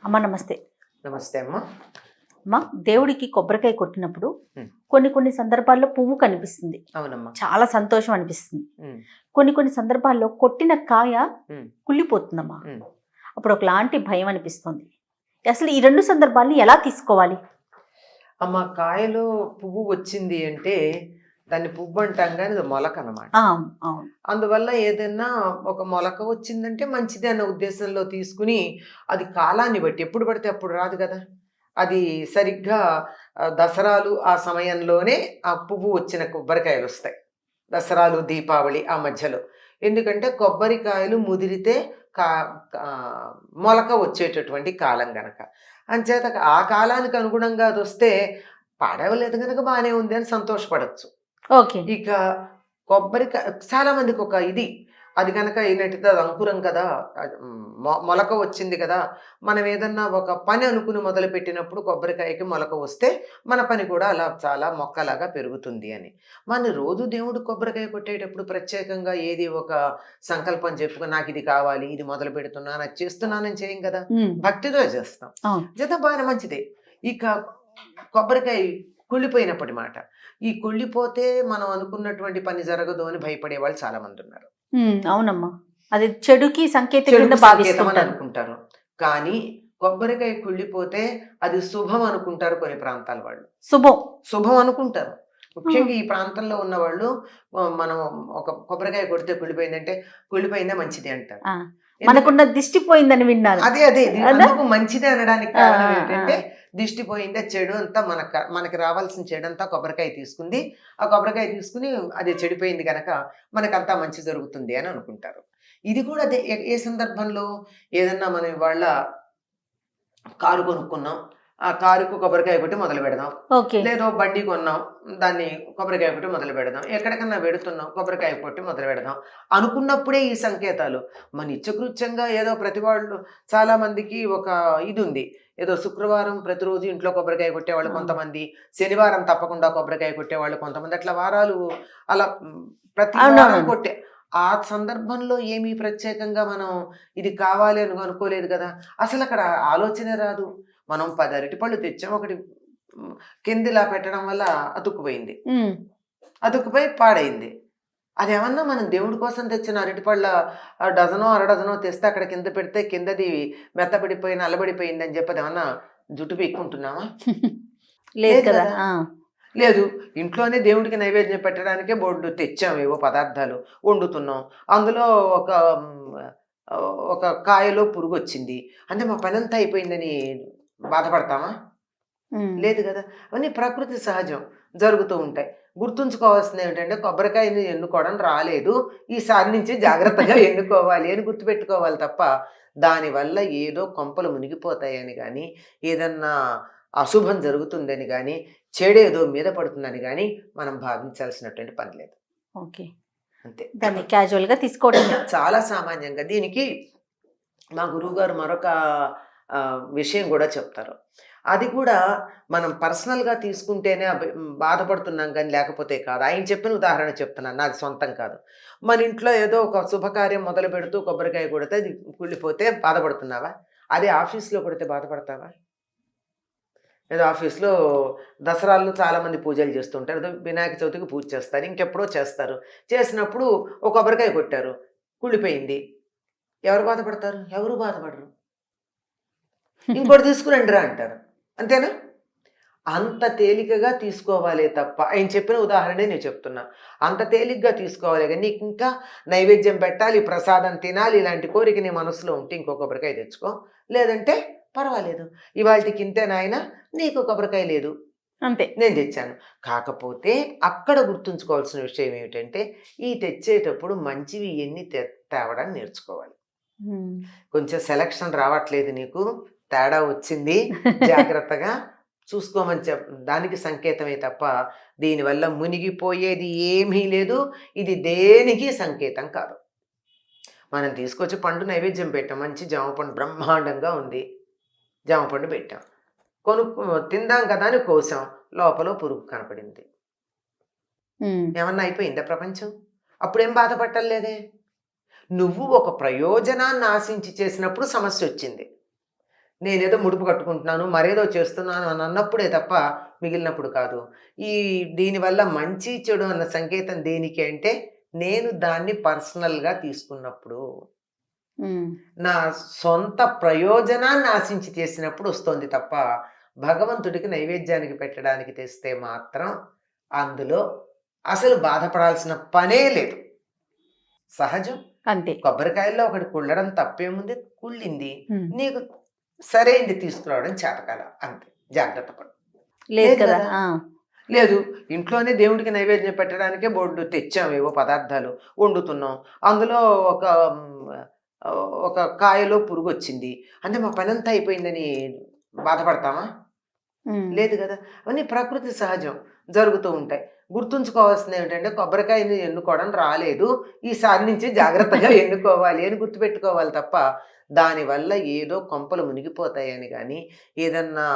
అమ్మ నమస్తే. నమస్తే అమ్మ. అమ్మ, దేవుడికి కొబ్బరికాయ కొట్టినప్పుడు హ్మ్. కొన్ని సందర్భాల్లో పువ్వు కనిపిస్తుంది. అవునమ్మా. చాలా సంతోషం అనిపిస్తుంది. హ్మ్. కొన్ని సందర్భాల్లో కొట్టిన కాయ హ్మ్. కుళ్ళిపోతుందమ్మా. హ్మ్. అప్పుడు ఒకలాంటి భయం అనిపిస్తుంది. అసలు ఈ 2 సందర్భాల్ని ఎలా తీసుకోవాలి? అమ్మ, కాయలో పువ్వు వచ్చింది అంటే దాన్ని పువ్వు అంటాం కానీ అది మొలక అన్నమాట. అవును. అవును. అందువల్ల ఏదైనా ఒక మొలక వచ్చిందంటే మంచిది అన్న ఉద్దేశంలో తీసుకుని, అది కాలాన్ని బట్టి ఎప్పుడు పడితే అప్పుడు రాదు కదా. అది సరిగ్గా దసరాలు ఆ సమయంలోనే ఆ పువ్వు వచ్చిన కొబ్బరికాయలు వస్తాయి. దసరాలు, దీపావళి ఆ మధ్యలో. ఎందుకంటే కొబ్బరికాయలు ముదిరితే కా కా మొలక వచ్చేటటువంటి కాలం గనక. అంచేత ఆ కాలానికి అనుగుణంగా అదొస్తే పాడవలేదు గనక బానే ఉంది అని సంతోషపడొచ్చు. ఓకే. ఇక చాలా మందికొక ఇది. అది గనక ఏంటంటే అది అంకురం కదా! మొలక వచ్చింది కదా! మనం ఏదన్నా ఒక పని అనుకుని మొదలుపెట్టినప్పుడు కొబ్బరికాయకి మొలక వస్తే, మన పని కూడా అలా చాలా మొక్కలాగా పెరుగుతుంది అని. మన రోజు దేవుడికి కొబ్బరికాయ కొట్టేటప్పుడు ప్రత్యేకంగా ఏది ఒక సంకల్పం చెప్పుకొని నాకిది కావాలి, ఇది మొదలు పెడుతున్నాను, అది చేస్తున్నానని చేయం కదా! హ్మ్. భక్తితో చేస్తాం. అవును. చేత బానే మంచిదే. ఇక కొబ్బరికాయ కుళ్ళిపోయినప్పటి మాట. ఈ కుళ్ళిపోతే మనం అనుకున్నటువంటి పని జరగదు అని భయపడేవాళ్ళు చాలామందున్నారు. అవునమ్మా. అది చెడుకి సంకేతం కింద చెడుకు సంకేతం అని భావిస్తుంటారు. అనుకుంటారు. కానీ కొబ్బరికాయ కుళ్ళిపోతే అది శుభం అనుకుంటారు కొన్ని ప్రాంతాల వాళ్ళు. శుభం. శుభం అనుకుంటారు. హ్మ్. ముఖ్యంగా ఈ ప్రాంతంలో ఉన్నవాళ్ళు మనం ఒక కొబ్బరికాయ కొడితే కుళ్ళిపోయిందంటే, కుళ్ళిపోయిందా మంచిది అంటారు. ఆ! ఎందుకంటే మనకున్న దిష్టి పోయిందని విన్నాను. అదే. అదా? అందుకు మంచిది అనడానికి ఆ! కారణం ఆ! ఆ! ఏమిటంటే, దిష్టి పోయిందా, చెడు అంతా మనకి రావాల్సిన చెడంతా కొబ్బరికాయ తీసుకుంది. ఆ కొబ్బరికాయ తీసుకొని అది చెడిపోయింది గనక మనకంతా మంచి జరుగుతుంది అని అనుకుంటారు. ఇది కూడా అదే. ఏ సందర్భంలో ఏదన్నా మనం ఇవాళ కారు కొనుక్కున్నాం. ఆ కారుకు కొబ్బరికాయ కొట్టి మొదలుపెడదాం. ఓకే. లేదో బండి కొన్నాం. దాన్ని కొబ్బరికాయ కొట్టి మొదలుపెడదాం. ఎక్కడికన్నా వెడుతున్నాం. కొబ్బరికాయ కొట్టి మొదలుపెడదాం. అనుకున్నప్పుడే ఈ సంకేతాలు. మన నిత్యకృత్యంగా ఏదో ప్రతి వాళ్ళు చాలామందికి ఒక ఇదుంది. ఏదో శుక్రవారం ప్రతిరోజు ఇంట్లో కొబ్బరికాయ కొట్టేవాళ్ళు ఆ! కొంతమంది. శనివారం తప్పకుండా కొబ్బరికాయ కొట్టేవాళ్ళు కొంతమంది. అట్లా వారాలు అలా ప్రతి వారం అవునవునండి. ఆ సందర్భంలో ఏమీ ప్రత్యేకంగా మనం ఇది కావాలి అని అనుకోలేదు కదా! అసలక్కడ ఆలోచనే రాదు. మనం 10 అరటిపళ్ళు తెచ్చాం. ఒకటి హ్మ్, కిందిలా పెట్టడం వల్ల అతుక్కుపోయింది. హ్మ్. అతుక్కుపోయి పాడైంది. అదేమన్నా మనం దేవుడి కోసం తెచ్చిన అరటిపళ్ళ డజనో, అర డజనో తెస్తే అక్కడ కింద పెడితే కిందది మెత్తబడిపోయి, నల్లబడిపోయిందని చెప్పి అదేమన్నా జుట్టు పీక్కుంటున్నామా? లేదు లేదు కదా! గదా! ఆ! లేదు. ఇంట్లోనే దేవుడికి నైవేద్యం పెట్టడానికే బోలెడు తెచ్చాం ఏవో పదార్థాలు. వండుతున్నాం. అందులో ఒక ఒక కాయలో పురుగొచ్చింది. అంటే మా పనంతా అయిపోయిందని బాధపడతామా? హ్మ్. లేదు గదా! అవన్నీ ప్రకృతి సహజం. జరుగుతూ ఉంటాయి. గుర్తుంచుకోవాల్సిందేమిటంటే కొబ్బరికాయని ఎన్నుకోవడం రాలేదు. ఈసారి నుంచి జాగ్రత్తగా ఎన్నుకోవాలి అని గుర్తుపెట్టుకోవాలి తప్ప, దానివల్ల ఏదో కొంపలు మునిగిపోతాయని గానీ, ఏదన్నా అశుభం జరుగుతుందని గానీ, చెడేదో మీద పడుతుందని గానీ, మనం భావించాల్సినటువంటి పని లేదు. ఓకే. అంతే. దాన్ని క్యాజువల్‌గా తీసుకోవటమే. చాలా సామాన్యంగా దీనికి మా గురువుగారు మరొక విషయం గూడా చెప్తారు. అది కూడా మనం పర్సనల్‌గా తీసుకుంటేనే బాధపడుతున్నాం గానీ లేకపోతే కాదు. ఆయన చెప్పిన ఉదాహరణ చెప్తున్నాను. నాది సొంతం కాదు. మన ఇంట్లో ఏదో ఒక శుభకార్యం మొదలుపెడుతూ కొబ్బరికాయ కొడితే అది కుళ్ళిపోతే బాధపడుతున్నావా? అదే ఆఫీస్‌లో కొడితే బాధపడతావా? ఏదో ఆఫీస్‌లో దసరాల్లో చాలామంది పూజలు చేస్తుంటారు. ఏదో వినాయక చవితికి పూజ చేస్తారు. ఇంకెప్పుడో చేస్తారు. చేసినప్పుడు ఒక కొబ్బరికాయ కొట్టారు. కుళ్ళిపోయింది. ఎవరు బాధపడతారు? ఎవరు బాధపడరు. ఇంకోటి తీసుకురండిరా అంటారు. అంతేనా? అంత తేలికగా తీసుకోవాలే తప్ప ఆయన చెప్పిన ఉదాహరణే నేను చెప్తున్నా. అంత తేలిగ్గా తీసుకోవాలి గాని నీకింకా నైవేద్యం పెట్టాలి, ప్రసాదం తినాలి ఇలాంటి కోరిక నీ మనసులో ఉంటే ఇంకో కొబ్బరికాయ తెచ్చుకో. లేదంటే పర్వాలేదు. ఇవాల్టికి ఇంతే నాయనా నీకు కొబ్బరికాయ లేదు. అంతే. నేను తెచ్చాను. కాకపోతే అక్కడ గుర్తుంచుకోవాల్సిన విషయం ఏమిటంటే ఈ తెచ్చేటప్పుడు మంచివి ఎన్ని తేవడం నేర్చుకోవాలి. హ్మ్. కొంచెం సెలక్షన్ రావట్లేదు నీకు. తేడా వచ్చింది. జాగ్రత్తగా చూసుకోమని దానికి సంకేతమే తప్ప, దీనివల్ల మునిగిపోయేది ఏమీ లేదు. ఇది దేనికి సంకేతం కాదు. మనం తీసుకొచ్చి పండు నైవేద్యం పెట్టాం. మంచి జామ పండు బ్రహ్మాండంగా ఉంది. జామ పండు పెట్టాం. తిందాం కదా అని కోసాం. లోపల పురుగు కనపడింది. హ్మ్. ఏమన్నా అయిపోయిందా ప్రపంచం? అప్పుడేం బాధపడటల్లేదే. నువ్వు ఒక ప్రయోజనాన్ని ఆశించి చేసినప్పుడు సమస్యొచ్చింది. నేనేదో ముడుపు కట్టుకుంటున్నాను, మరేదో చేస్తున్నాను అని అన్నప్పుడే తప్ప మిగిలినప్పుడు కాదు. ఈ దీనివల్ల మంచి, చెడు అన్న సంకేతం దేనికి అంటే, నేను దాన్ని పర్సనల్‌గా తీసుకున్నప్పుడు. ఉమ్, నా సొంత ప్రయోజనాన్ని ఆశించి చేసినప్పుడు వస్తోంది తప్ప, భగవంతుడికి నైవేద్యానికి పెట్టడానికి తెస్తే మాత్రం అందులో అసలు బాధపడాల్సిన పనే లేదు. సహజం. అంతే. కొబ్బరికాయల్లో ఒకటి కుళ్ళడం తప్పేముంది? కుళ్ళింది. ఉమ్, నీకు సరైంది తీసుకురావడం చేతకాల అంతే. జాగ్రత్త పడు. లేదు లేదు కదా. కదా! లేదు. ఇంట్లోనే దేవుడికి నైవేద్యం పెట్టడానికే బోలెడు తెచ్చాం ఏవో పదార్థాలు. వండుతున్నాం. అందులో ఒక ఒక కాయలో పురుగొచ్చింది. అంటే మా పనంతా అయిపోయిందని బాధపడతామా? ఉమ్, లేదు గదా! అవన్నీ ప్రకృతి సహజం. జరుగుతూ ఉంటాయి. గుర్తుంచుకోవాల్సిందేమిటంటే కొబ్బరికాయని ఎన్నుకోవడం రాలేదు. ఈసారి నుంచి జాగ్రత్తగా ఎన్నుకోవాలి అని గుర్తుపెట్టుకోవాలి తప్ప, దానివల్ల ఏదో కొంపలు మునిగిపోతాయని గానీ, ఏదన్నా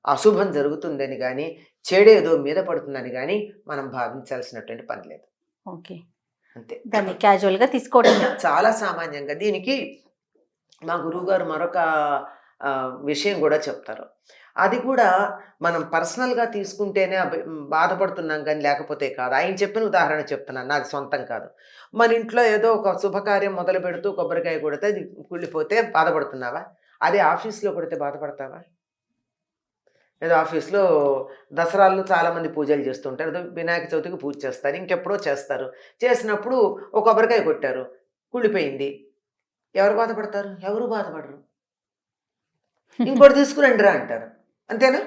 అశుభం జరుగుతుందని గానీ, చెడేదో మీద పడుతుందని గానీ, మనం భావించాల్సినటువంటి పని లేదు. ఓకే. అంతే. దాన్ని క్యాజువల్ గా తీసుకోవడమే. చాలా సామాన్యంగా దీనికి మా గురువుగారు మరొక విషయం గూడా చెప్తారు. అది కూడా మనం పర్సనల్‌గా తీసుకుంటేనే బాధపడుతున్నాం గానీ లేకపోతే కాదు. ఆయన చెప్పిన ఉదాహరణ చెప్తున్నాను. నాది సొంతం కాదు. మన ఇంట్లో ఏదో ఒక శుభకార్యం మొదలుపెడుతూ కొబ్బరికాయ కొడితే అది కుళ్ళిపోతే బాధపడుతున్నావా? అదే ఆఫీస్‌లో కొడితే బాధపడతావా? ఏదో ఆఫీస్‌లో దసరాల్లో చాలామంది పూజలు చేస్తుంటారు. ఏదో వినాయక చవితికి పూజ చేస్తారు. ఇంకెప్పుడో చేస్తారు. చేసినప్పుడు ఒక కొబ్బరికాయ కొట్టారు. కుళ్ళిపోయింది. ఎవరు బాధపడతారు? ఎవరు బాధపడరు. ఇంకోటి తీసుకురండిరా అంటారు. అంతేనా?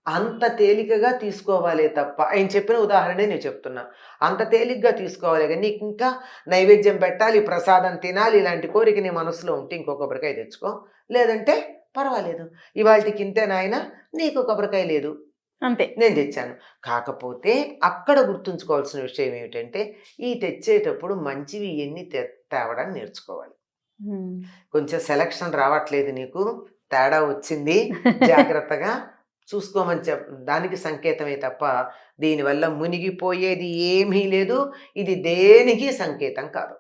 అంత తేలికగా తీసుకోవాలే తప్ప ఆయన చెప్పిన ఉదాహరణే నేను చెప్తున్నా. అంత తేలిగ్గా తీసుకోవాలి గానీ నీకింకా నైవేద్యం పెట్టాలి, ప్రసాదం తినాలి ఇలాంటి కోరిక నీ మనసులో ఉంటే ఇంకో కొబ్బరికాయ తెచ్చుకో. లేదంటే పర్వాలేదు. ఇవాల్టికి ఇంతే నాయనా నీకు కొబ్బరికాయ లేదు. అంతే. నేను తెచ్చాను. కాకపోతే అక్కడ గుర్తుంచుకోవాల్సిన విషయం ఏమిటంటే, ఈ తెచ్చేటప్పుడు మంచివి ఎన్ని తేవడం నేర్చుకోవాలి. ఉమ్. కొంచెం సెలక్షన్ రావట్లేదు నీకు, తేడా వచ్చింది. జాగ్రత్తగా చూసుకోమని దానికి సంకేతమే తప్ప, దీనివల్ల మునిగిపోయేది ఏమీ లేదు. ఇది దేనికి సంకేతం కాదు.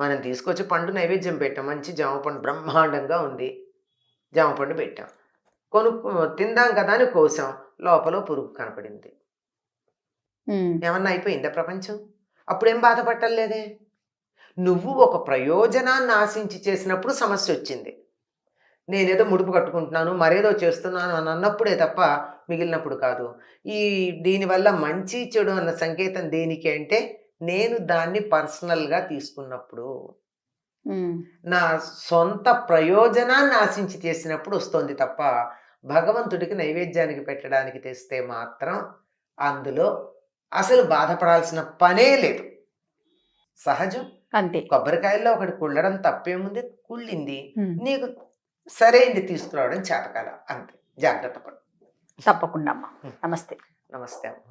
మనం తీసుకొచ్చి పండు నైవేద్యం పెట్టాం. మంచి జామ పండు బ్రహ్మాండంగా ఉంది. జామ పండు పెట్టాం. తిందాం కదా అని కోసాం. లోపల పురుగు కనపడింది. ఉమ్, ఏమన్నా అయిపోయిందా ప్రపంచం? అప్పుడేం బాధపట్టలేదే. నువ్వు ఒక ప్రయోజనాన్ని ఆశించి చేసినప్పుడు సమస్యొచ్చింది. నేనేదో ముడుపు కట్టుకుంటున్నాను, మరేదో చేస్తున్నాను అని అన్నప్పుడే తప్ప మిగిలినప్పుడు కాదు. దీనివల్ల మంచి, చెడు అన్న సంకేతం దేనికి అంటే, నేను దాన్ని పర్సనల్‌గా తీసుకున్నప్పుడు. ఉమ్, నా సొంత ప్రయోజనాన్ని ఆశించి చేసినప్పుడు వస్తోంది తప్ప, భగవంతుడికి నైవేద్యానికి పెట్టడానికి తెస్తే మాత్రం అందులో అసలు బాధపడాల్సిన పనే లేదు. సహజం. అంతే. కొబ్బరికాయల్లో ఒకటి కుళ్ళడం తప్పేముంది? కుళ్ళింది. ఉమ్, నీకు సరైంది తీసుకురావడం చేతకాల అంతే. జాగ్రత్త పడు. తప్పకుండా అమ్మా. హ్మ్. నమస్తే. నమస్తే అమ్మ.